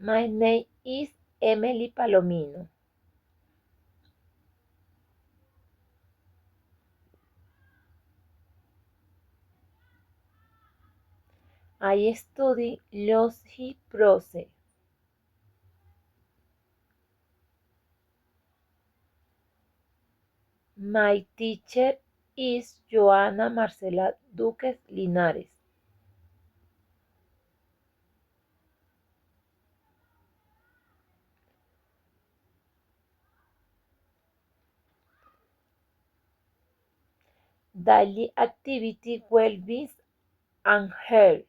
My name is Emily Palomino. I study Logic Prose. My teacher is Joana Marcela Duques Linares. Daily activity well-being and health.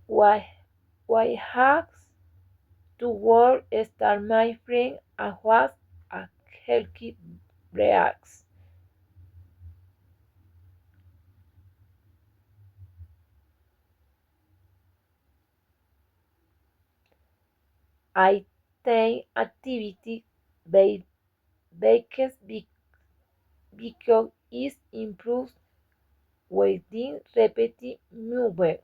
Why has to work start my friend and was a healthy breaks. I take activity bakes because it improves within repeated movements.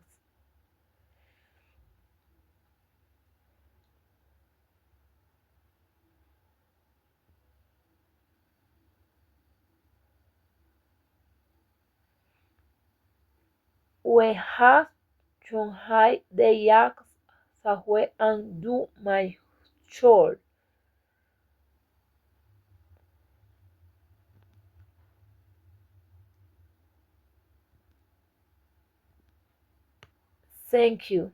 We have Shanghai the act Sahwe and do my chore. Thank you.